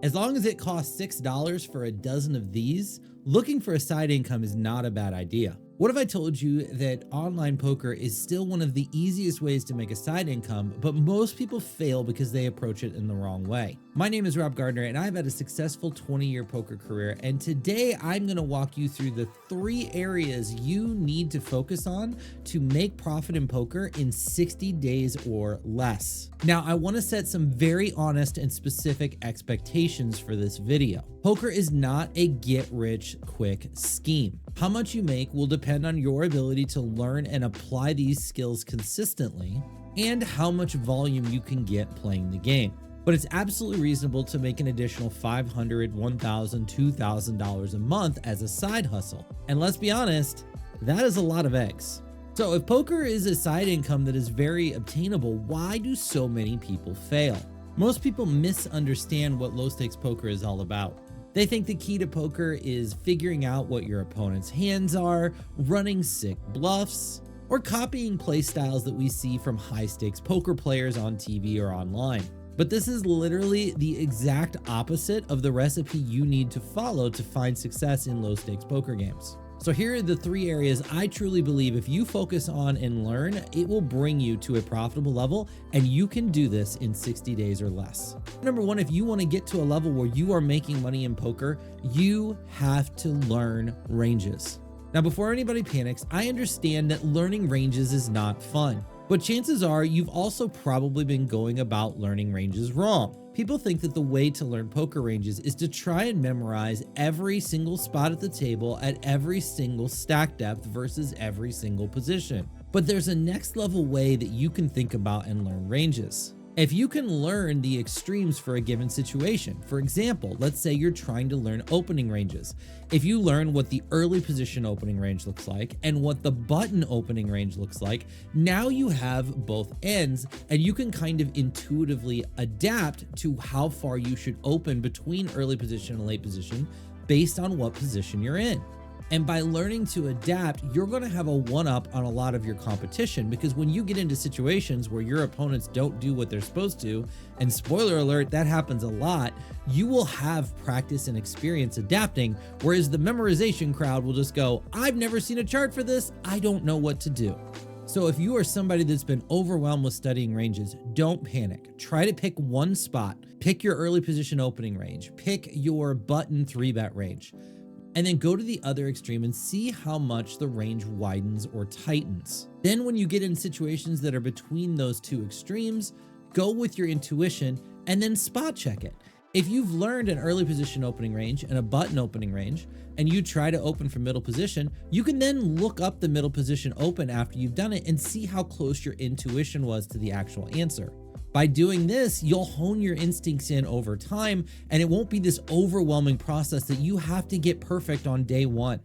As long as it costs $6 for a dozen of these, looking for a side income is not a bad idea. What if I told you that online poker is still one of the easiest ways to make a side income, but most people fail because they approach it in the wrong way? My name is Rob Gardner, and I've had a successful 20-year poker career, and today I'm going to walk you through the 3 areas you need to focus on to make profit in poker in 60 days or less. Now, I want to set some very honest and specific expectations for this video. Poker is not a get-rich-quick scheme. How much you make will depend on your ability to learn and apply these skills consistently, and how much volume you can get playing the game. But it's absolutely reasonable to make an additional $500, $1,000, $2,000 a month as a side hustle. And let's be honest, that is a lot of eggs. So if poker is a side income that is very obtainable, why do so many people fail? Most people misunderstand what low stakes poker is all about. They think the key to poker is figuring out what your opponent's hands are, running sick bluffs, or copying play styles that we see from high stakes poker players on TV or online. But this is literally the exact opposite of the recipe you need to follow to find success in low stakes poker games. So here are the 3 areas I truly believe if you focus on and learn, it will bring you to a profitable level, and you can do this in 60 days or less. Number 1, if you want to get to a level where you are making money in poker, you have to learn ranges. Now, before anybody panics, I understand that learning ranges is not fun, but chances are you've also probably been going about learning ranges wrong. People think that the way to learn poker ranges is to try and memorize every single spot at the table at every single stack depth versus every single position. But there's a next level way that you can think about and learn ranges. If you can learn the extremes for a given situation, for example, let's say you're trying to learn opening ranges. If you learn what the early position opening range looks like and what the button opening range looks like, now you have both ends, and you can kind of intuitively adapt to how far you should open between early position and late position based on what position you're in. And by learning to adapt, you're going to have a one-up on a lot of your competition, because when you get into situations where your opponents don't do what they're supposed to, and spoiler alert, that happens a lot, you will have practice and experience adapting, whereas the memorization crowd will just go, I've never seen a chart for this, I don't know what to do. So if you are somebody that's been overwhelmed with studying ranges, don't panic. Try to pick one spot. Pick your early position opening range. Pick your button 3-bet range. And then go to the other extreme and see how much the range widens or tightens. Then when you get in situations that are between those 2 extremes, go with your intuition and then spot check it. If you've learned an early position opening range and a button opening range, and you try to open from middle position, you can then look up the middle position open after you've done it and see how close your intuition was to the actual answer. By doing this, you'll hone your instincts in over time, and it won't be this overwhelming process that you have to get perfect on day 1.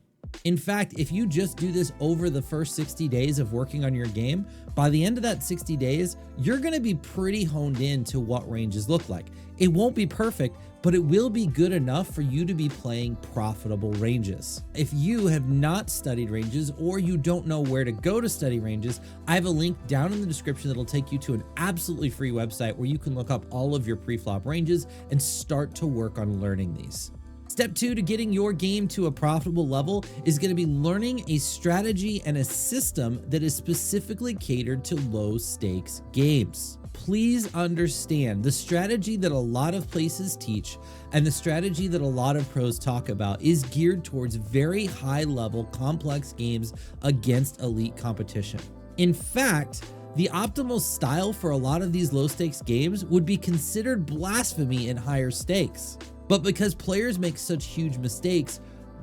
In fact, if you just do this over the first 60 days of working on your game, by the end of that 60 days, you're going to be pretty honed in to what ranges look like. It won't be perfect, but it will be good enough for you to be playing profitable ranges. If you have not studied ranges, or you don't know where to go to study ranges, I have a link down in the description that'll take you to an absolutely free website where you can look up all of your pre-flop ranges and start to work on learning these. Step 2 to getting your game to a profitable level is going to be learning a strategy and a system that is specifically catered to low stakes games. Please understand, the strategy that a lot of places teach and the strategy that a lot of pros talk about is geared towards very high level complex games against elite competition. In fact, the optimal style for a lot of these low stakes games would be considered blasphemy in higher stakes. But because players make such huge mistakes,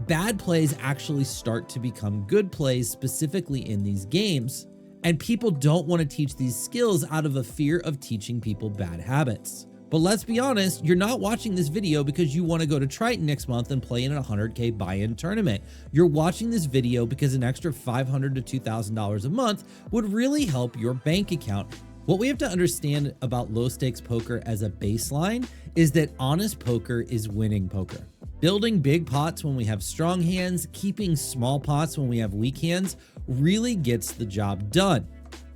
bad plays actually start to become good plays specifically in these games. And people don't want to teach these skills out of a fear of teaching people bad habits. But let's be honest, you're not watching this video because you want to go to Triton next month and play in a 100K buy-in tournament. You're watching this video because an extra $500 to $2,000 a month would really help your bank account. What we have to understand about low stakes poker as a baseline is that honest poker is winning poker. Building big pots when we have strong hands, keeping small pots when we have weak hands really gets the job done.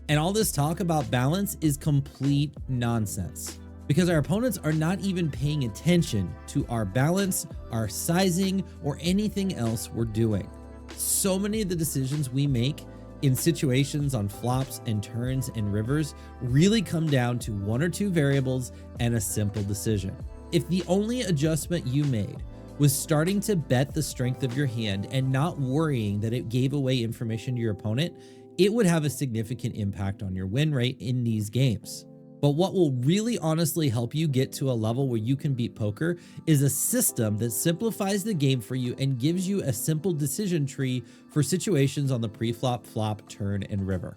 And all this talk about balance is complete nonsense. because our opponents are not even paying attention to our balance, our sizing, or anything else we're doing. So many of the decisions we make in situations on flops and turns and rivers really come down to one or two variables and a simple decision. If the only adjustment you made was starting to bet the strength of your hand and not worrying that it gave away information to your opponent, it would have a significant impact on your win rate in these games. But what will really honestly help you get to a level where you can beat poker is a system that simplifies the game for you and gives you a simple decision tree for situations on the pre-flop, flop, turn, and river.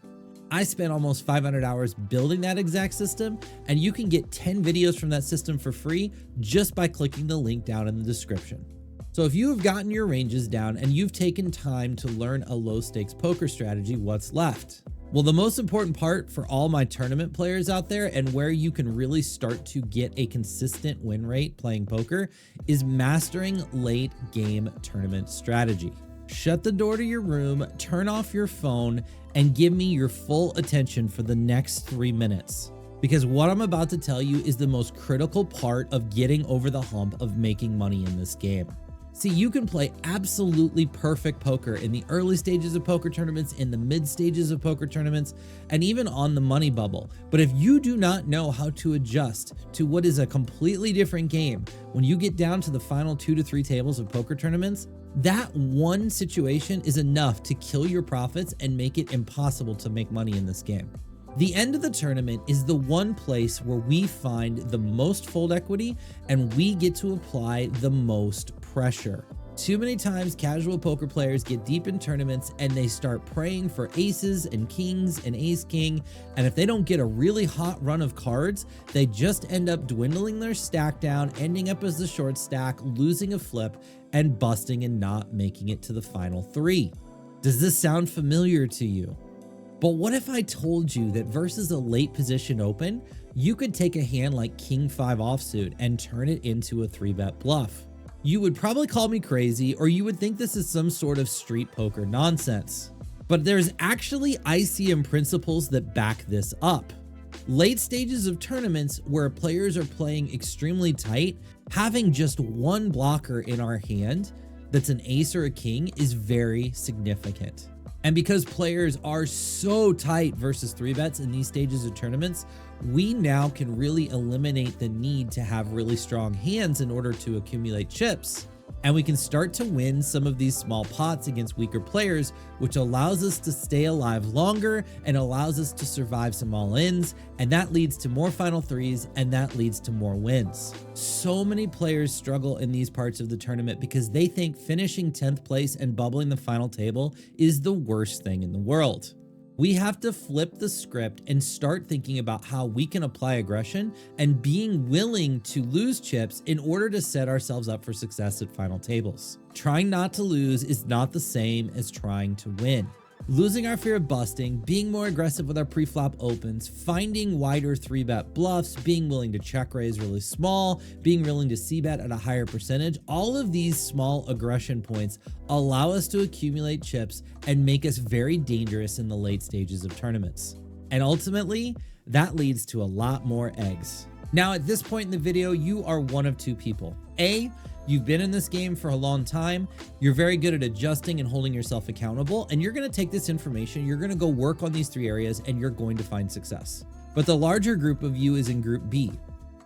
I spent almost 500 hours building that exact system, and you can get 10 videos from that system for free just by clicking the link down in the description. So if you have gotten your ranges down and you've taken time to learn a low stakes poker strategy, what's left? Well, the most important part for all my tournament players out there, and where you can really start to get a consistent win rate playing poker, is mastering late game tournament strategy. Shut the door to your room, turn off your phone, and give me your full attention for the next 3 minutes. Because what I'm about to tell you is the most critical part of getting over the hump of making money in this game. See, you can play absolutely perfect poker in the early stages of poker tournaments, in the mid stages of poker tournaments, and even on the money bubble. But if you do not know how to adjust to what is a completely different game when you get down to the final 2 to 3 tables of poker tournaments, that one situation is enough to kill your profits and make it impossible to make money in this game. The end of the tournament is the one place where we find the most fold equity and we get to apply the most pressure. Too many times casual poker players get deep in tournaments and they start praying for aces and kings and ace king, and if they don't get a really hot run of cards, they just end up dwindling their stack down, ending up as the short stack, losing a flip, and busting and not making it to the final 3. Does this sound familiar to you? But what if I told you that versus a late position open, you could take a hand like King 5 offsuit and turn it into a 3-bet bluff? You would probably call me crazy, or you would think this is some sort of street poker nonsense. But there's actually ICM principles that back this up. Late stages of tournaments where players are playing extremely tight, having just one blocker in our hand that's an ace or a king is very significant. And because players are so tight versus 3-bets in these stages of tournaments, we now can really eliminate the need to have really strong hands in order to accumulate chips. And we can start to win some of these small pots against weaker players, which allows us to stay alive longer and allows us to survive some all-ins, and that leads to more final 3s, and that leads to more wins. So many players struggle in these parts of the tournament because they think finishing 10th place and bubbling the final table is the worst thing in the world. We have to flip the script and start thinking about how we can apply aggression and being willing to lose chips in order to set ourselves up for success at final tables. Trying not to lose is not the same as trying to win. Losing our fear of busting, being more aggressive with our pre-flop opens, finding wider 3-bet bluffs, being willing to check raise really small, being willing to c-bet at a higher percentage, all of these small aggression points allow us to accumulate chips and make us very dangerous in the late stages of tournaments. And ultimately, that leads to a lot more eggs. Now, at this point in the video, you are one of two people. A, you've been in this game for a long time, you're very good at adjusting and holding yourself accountable, and you're gonna take this information, you're gonna go work on these 3 areas, and you're going to find success. But the larger group of you is in group B,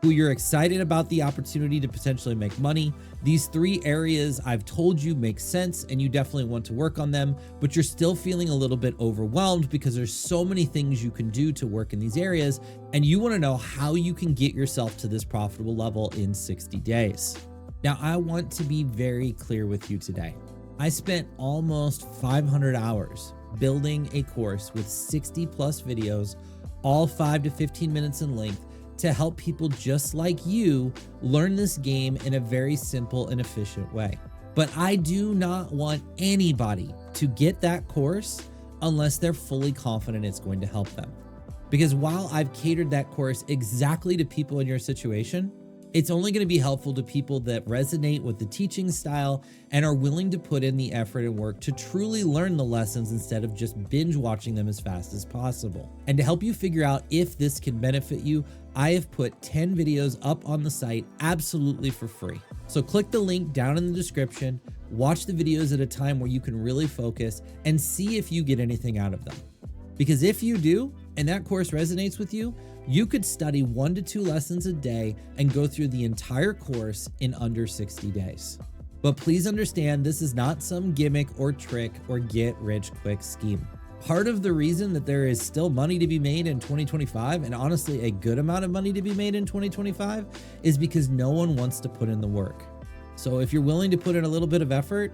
who you're excited about the opportunity to potentially make money. These 3 areas I've told you make sense, and you definitely want to work on them, but you're still feeling a little bit overwhelmed because there's so many things you can do to work in these areas, and you wanna know how you can get yourself to this profitable level in 60 days. Now, I want to be very clear with you today. I spent almost 500 hours building a course with 60 plus videos, all 5 to 15 minutes in length, to help people just like you learn this game in a very simple and efficient way. But I do not want anybody to get that course unless they're fully confident it's going to help them. Because while I've catered that course exactly to people in your situation, It's only going to be helpful to people that resonate with the teaching style and are willing to put in the effort and work to truly learn the lessons instead of just binge watching them as fast as possible. And to help you figure out if this can benefit you, I have put 10 videos up on the site absolutely for free. So click the link down in the description, watch the videos at a time where you can really focus and see if you get anything out of them. Because if you do, and that course resonates with you, you could study 1 to 2 lessons a day and go through the entire course in under 60 days. But please understand, this is not some gimmick or trick or get rich quick scheme. Part of the reason that there is still money to be made in 2025, and honestly a good amount of money to be made in 2025, is because no one wants to put in the work. So if you're willing to put in a little bit of effort,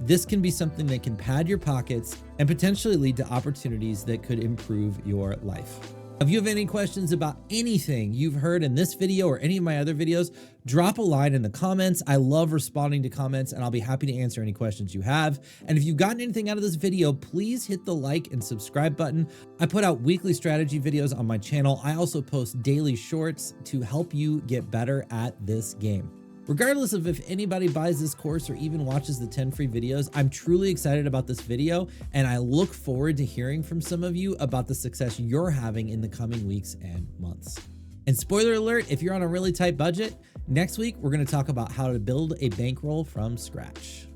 this can be something that can pad your pockets and potentially lead to opportunities that could improve your life. If you have any questions about anything you've heard in this video or any of my other videos, drop a line in the comments. I love responding to comments and I'll be happy to answer any questions you have. And if you've gotten anything out of this video, please hit the like and subscribe button. I put out weekly strategy videos on my channel. I also post daily shorts to help you get better at this game. Regardless of if anybody buys this course or even watches the 10 free videos, I'm truly excited about this video and I look forward to hearing from some of you about the success you're having in the coming weeks and months. And spoiler alert, if you're on a really tight budget, next week we're going to talk about how to build a bankroll from scratch.